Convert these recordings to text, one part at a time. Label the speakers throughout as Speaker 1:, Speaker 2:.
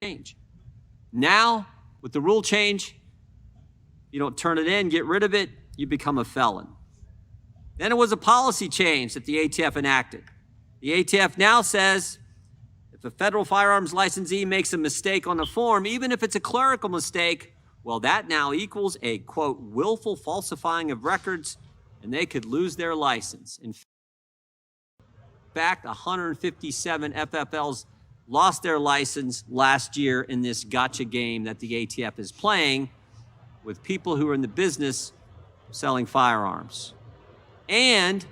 Speaker 1: change. Now, with the rule change, you don't turn it in, get rid of it, you become a felon. Then it was a policy change that the ATF enacted. The ATF now says if a federal firearms licensee makes a mistake on a form, even if it's a clerical mistake, well, that now equals a, quote, willful falsifying of records, and they could lose their license. In fact, 157 FFLs lost their license last year in this gotcha game that the ATF is playing with people who are in the business of selling firearms. And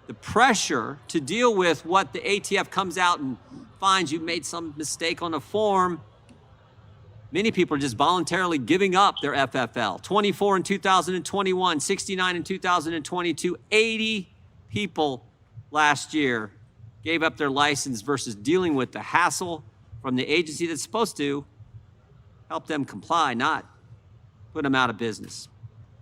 Speaker 1: the pressure to deal with what the ATF comes out and finds you made some mistake on a form, many people are just voluntarily giving up their FFL. 24 in 2021, 69 in 2022, 80 people last year gave up their license versus dealing with the hassle from the agency that's supposed to help them comply, not put them out of business.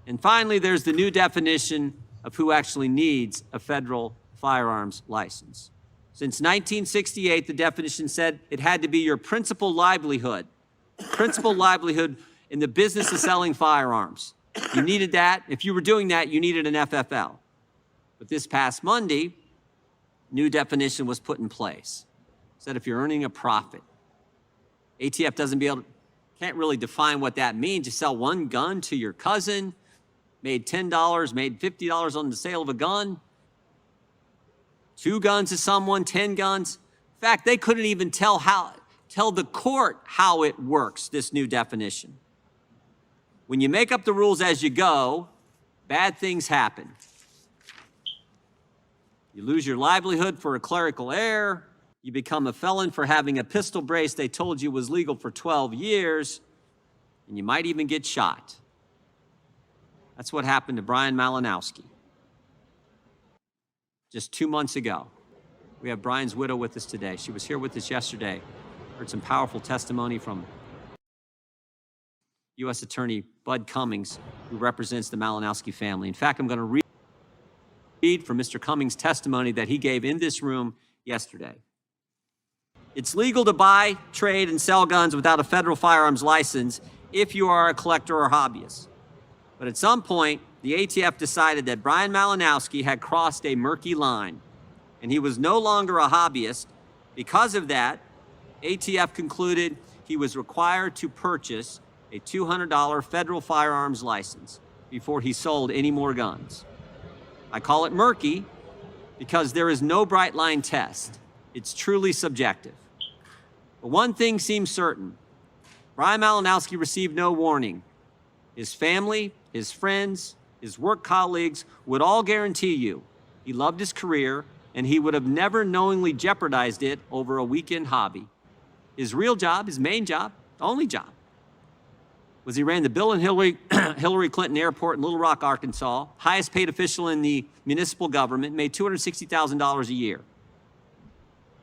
Speaker 1: And finally, there's the new definition of who actually needs a federal firearms license. Since 1968, the definition said it had to be your principal livelihood in the business of selling firearms. You needed that. If you were doing that, you needed an FFL. But this past Monday, new definition was put in place. It said if you're earning a profit. ATF can't really define what that means. You sell one gun to your cousin, made $10, made $50 on the sale of a gun, 2 guns to someone, 10 guns. In fact, they couldn't even tell the court how it works, this new definition. When you make up the rules as you go, bad things happen. You lose your livelihood for a clerical error. You become a felon for having a pistol brace they told you was legal for 12 years, and you might even get shot. That's what happened to Bryan Malinowski just 2 months ago. We have Bryan's widow with us today. She was here with us yesterday. Heard some powerful testimony from U.S. Attorney Bud Cummings, who represents the Malinowski family. In fact, I'm going to read from Mr. Cummings' testimony that he gave in this room yesterday. It's legal to buy, trade, and sell guns without a federal firearms license if you are a collector or hobbyist. But at some point, the ATF decided that Bryan Malinowski had crossed a murky line, and he was no longer a hobbyist. Because of that, ATF concluded he was required to purchase a $200 federal firearms license before he sold any more guns. I call it murky because there is no bright line test. It's truly subjective. But one thing seems certain. Bryan Malinowski received no warning. His family, his friends, his work colleagues would all guarantee you he loved his career and he would have never knowingly jeopardized it over a weekend hobby. His real job, his main job, only job, was he ran the Bill and Hillary Clinton Airport in Little Rock, Arkansas, highest paid official in the municipal government, made $260,000 a year.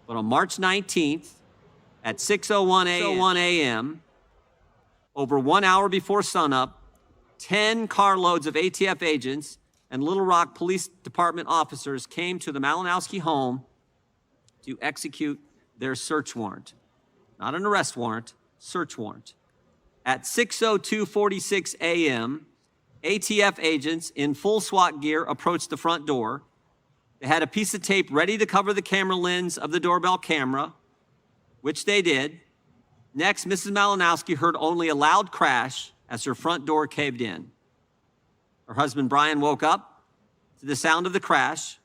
Speaker 1: But on March 19th, at 6:01 a.m., over 1 hour before sunup, 10 carloads of ATF agents and Little Rock Police Department officers came to the Malinowski home to execute their search warrant. Not an arrest warrant, search warrant. At 6:02:46 a.m., ATF agents in full SWAT gear approached the front door. They had a piece of tape ready to cover the camera lens of the doorbell camera, which they did. Next, Mrs. Malinowski heard only a loud crash as her front door caved in. Her husband, Bryan, woke up to the sound of the crash,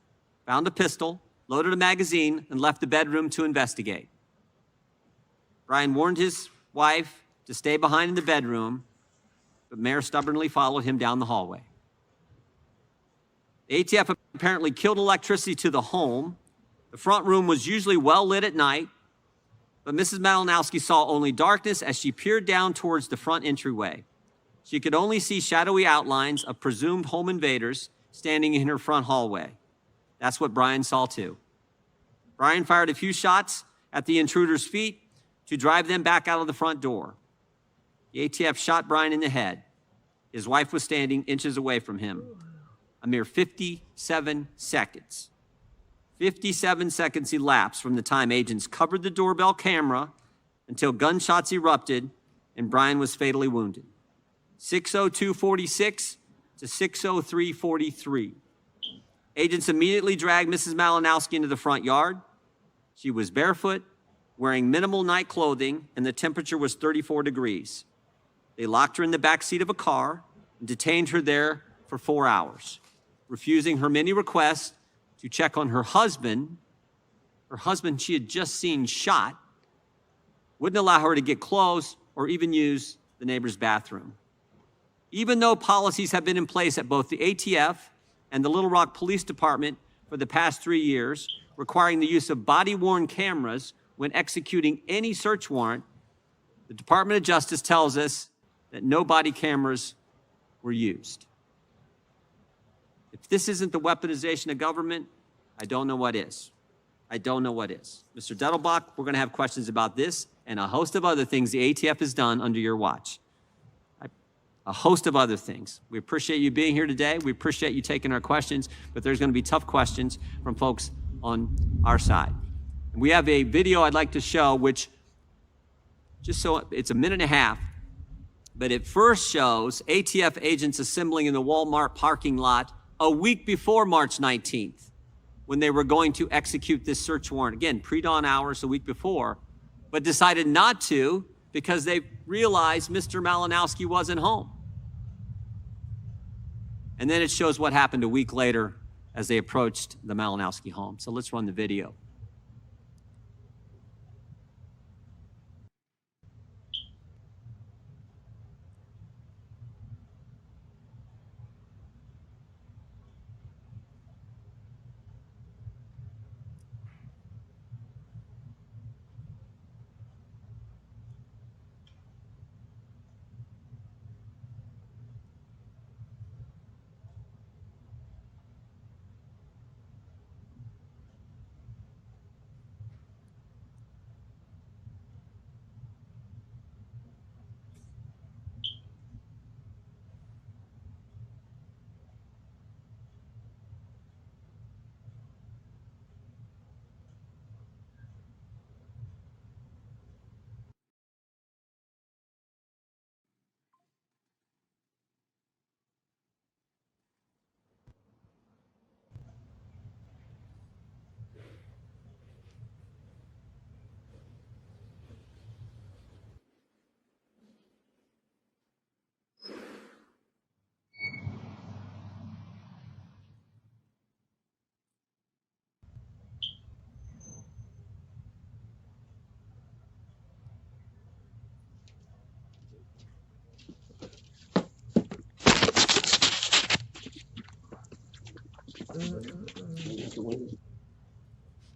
Speaker 1: found a pistol, loaded a magazine, and left the bedroom to investigate. Bryan warned his wife to stay behind in the bedroom, but Mayor stubbornly followed him down the hallway. The ATF apparently killed electricity to the home. The front room was usually well lit at night, but Mrs. Malinowski saw only darkness as she peered down towards the front entryway. She could only see shadowy outlines of presumed home invaders standing in her front hallway. That's what Bryan saw too. Bryan fired a few shots at the intruders' feet to drive them back out of the front door. The ATF shot Bryan in the head. His wife was standing inches away from him. A mere 57 seconds. 57 seconds elapsed from the time agents covered the doorbell camera until gunshots erupted and Bryan was fatally wounded. 6:02:46 to 6:03:43. Agents immediately dragged Mrs. Malinowski into the front yard. She was barefoot, wearing minimal night clothing, and the temperature was 34 degrees. They locked her in the back seat of a car and detained her there for 4 hours, refusing her many requests to check on her husband she had just seen shot, wouldn't allow her to get close or even use the neighbor's bathroom. Even though policies have been in place at both the ATF and the Little Rock Police Department for the past 3 years, requiring the use of body-worn cameras when executing any search warrant, the Department of Justice tells us that no body cameras were used. If this isn't the weaponization of government, I don't know what is. I don't know what is. Mr. Dettelbach, we're going to have questions about this and a host of other things the ATF has done under your watch. A host of other things. We appreciate you being here today. We appreciate you taking our questions, but there's going to be tough questions from folks on our side. And we have a video I'd like to show, which just so it's a minute and a half, but it first shows ATF agents assembling in the Walmart parking lot a week before March 19th, when they were going to execute this search warrant. Again, pre-dawn hours a week before, but decided not to because they realized Mr. Malinowski wasn't home. And then it shows what happened a week later as they approached the Malinowski home. So let's run the video.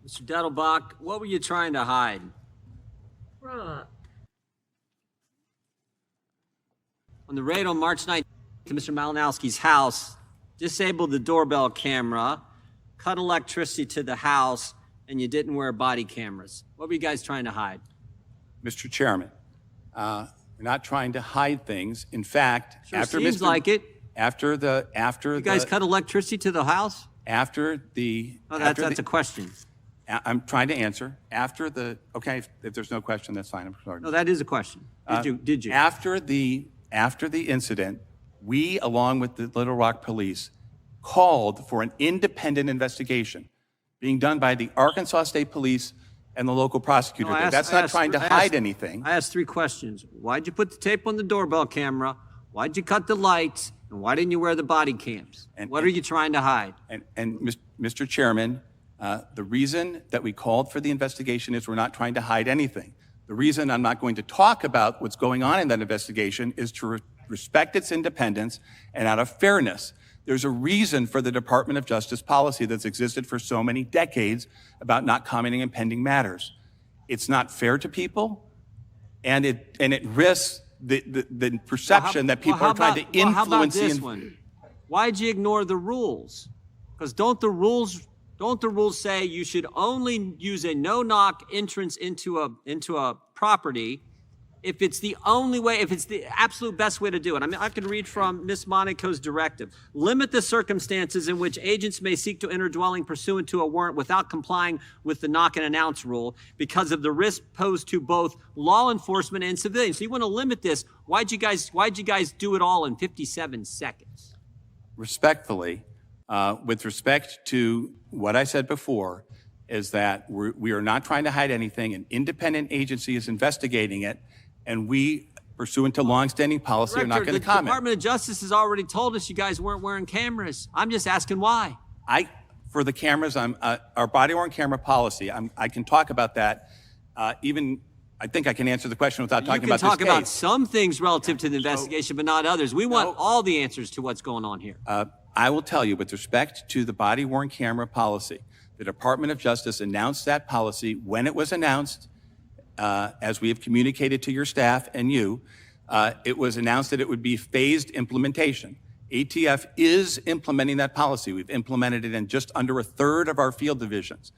Speaker 1: Mr. Dettelbach, what were you trying to hide?
Speaker 2: Right.
Speaker 1: On the raid on March 19th to Mr. Malinowski's house, disabled the doorbell camera, cut electricity to the house, and you didn't wear body cameras. What were you guys trying to hide?
Speaker 3: Mr. Chairman, we're not trying to hide things. In fact,
Speaker 1: Sure seems like it.
Speaker 3: After
Speaker 1: You guys cut electricity to the house?
Speaker 3: after the
Speaker 1: Oh, that's a question.
Speaker 3: I'm trying to answer. Okay, if there's no question, that's fine. I'm sorry.
Speaker 1: No, that is a question. Did you?
Speaker 3: After the incident, we, along with the Little Rock Police, called for an independent investigation being done by the Arkansas State Police and the local prosecutor.
Speaker 1: No,
Speaker 3: That's not trying to hide anything.
Speaker 1: I asked 3 questions. Why'd you put the tape on the doorbell camera? Why'd you cut the lights? And why didn't you wear the body cams? What are you trying to hide?
Speaker 3: And Mr. Chairman, the reason that we called for the investigation is we're not trying to hide anything. The reason I'm not going to talk about what's going on in that investigation is to respect its independence and out of fairness. There's a reason for the Department of Justice policy that's existed for so many decades about not commenting on pending matters. It's not fair to people, and it risks the perception that people are trying to influence.
Speaker 1: How about this one? Why'd you ignore the rules? Because don't the rules say you should only use a no-knock entrance into a property if it's the only way, if it's the absolute best way to do it. I mean, I can read from Ms. Monaco's directive. Limit the circumstances in which agents may seek to enter a dwelling pursuant to a warrant without complying with the knock and announce rule because of the risk posed to both law enforcement and civilians. So you want to limit this. Why'd you guys do it all in 57 seconds?
Speaker 3: Respectfully, with respect to what I said before, is that we are not trying to hide anything. An independent agency is investigating it, and we, pursuant to longstanding policy, are not going to comment.
Speaker 1: The Department of Justice has already told us you guys weren't wearing cameras. I'm just asking why.
Speaker 3: For the cameras, our body-worn camera policy, I can talk about that. I think I can answer the question without talking about this case.
Speaker 1: You can talk about some things relative to the investigation, but not others. We want all the answers to what's going on here.
Speaker 3: I will tell you, with respect to the body-worn camera policy, the Department of Justice announced that policy when it was announced, as we have communicated to your staff and you. It was announced that it would be phased implementation. ATF is implementing that policy. We've implemented it in just under a third of our field divisions.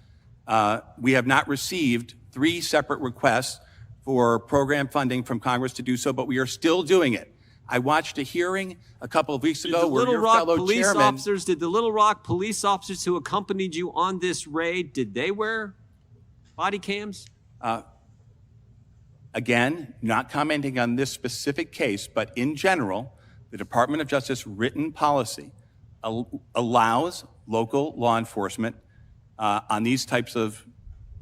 Speaker 3: We have not received 3 separate requests for program funding from Congress to do so, but we are still doing it. I watched a hearing a couple of weeks ago where your fellow chairman...
Speaker 1: Did the Little Rock police officers who accompanied you on this raid, did they wear body cams?
Speaker 3: Again, not commenting on this specific case, but in general, the Department of Justice written policy allows local law enforcement on these types of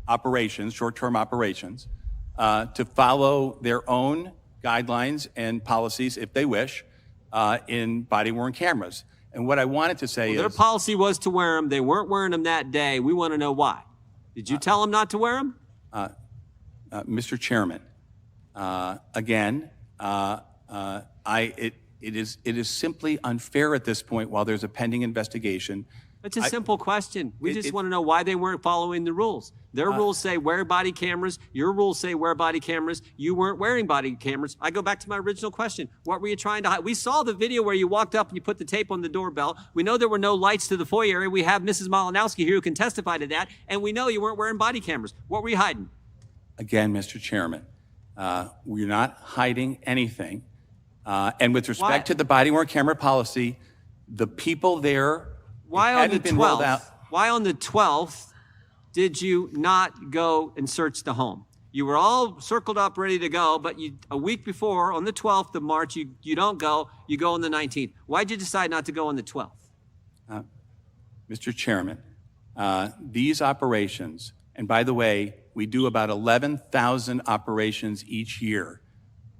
Speaker 3: operations, short-term operations, to follow their own guidelines and policies, if they wish, in body-worn cameras. And what I wanted to say is...
Speaker 1: Their policy was to wear them. They weren't wearing them that day. We want to know why. Did you tell them not to wear them?
Speaker 3: Mr. Chairman, again, it is simply unfair at this point while there's a pending investigation.
Speaker 1: It's a simple question. We just want to know why they weren't following the rules. Their rules say wear body cameras. Your rules say wear body cameras. You weren't wearing body cameras. I go back to my original question. What were you trying to hide? We saw the video where you walked up and you put the tape on the doorbell. We know there were no lights to the foyer area. We have Mrs. Malinowski here who can testify to that. And we know you weren't wearing body cameras. What were you hiding?
Speaker 3: Again, Mr. Chairman, we're not hiding anything. And with respect to the body-worn camera policy, the people there...
Speaker 1: Why on the 12th did you not go and search the home? You were all circled up, ready to go, but a week before, on the 12th of March, you don't go, you go on the 19th. Why'd you decide not to go on the 12th?
Speaker 3: Mr. Chairman, these operations, and by the way, we do about 11,000 operations each year.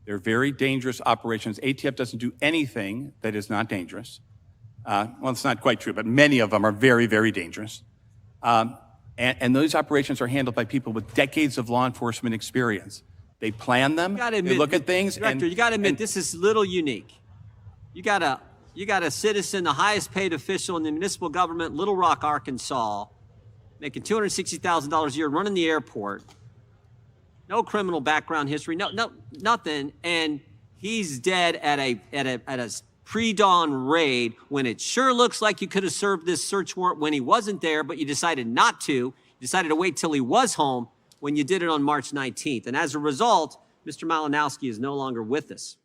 Speaker 3: They're very dangerous operations. ATF doesn't do anything that is not dangerous. Well, it's not quite true, but many of them are very, very dangerous. And those operations are handled by people with decades of law enforcement experience. They plan them, they look at things.
Speaker 1: Director, you got to admit, this is a little unique. You got a citizen, the highest paid official in the municipal government, Little Rock, Arkansas, making $260,000 a year, running the airport, no criminal background history, nothing, and he's dead at a pre-dawn raid when it sure looks like you could have served this search warrant when he wasn't there, but you decided not to. You decided to wait till he was home when you did it on March 19th. And as a result, Mr. Malinowski is no longer with us.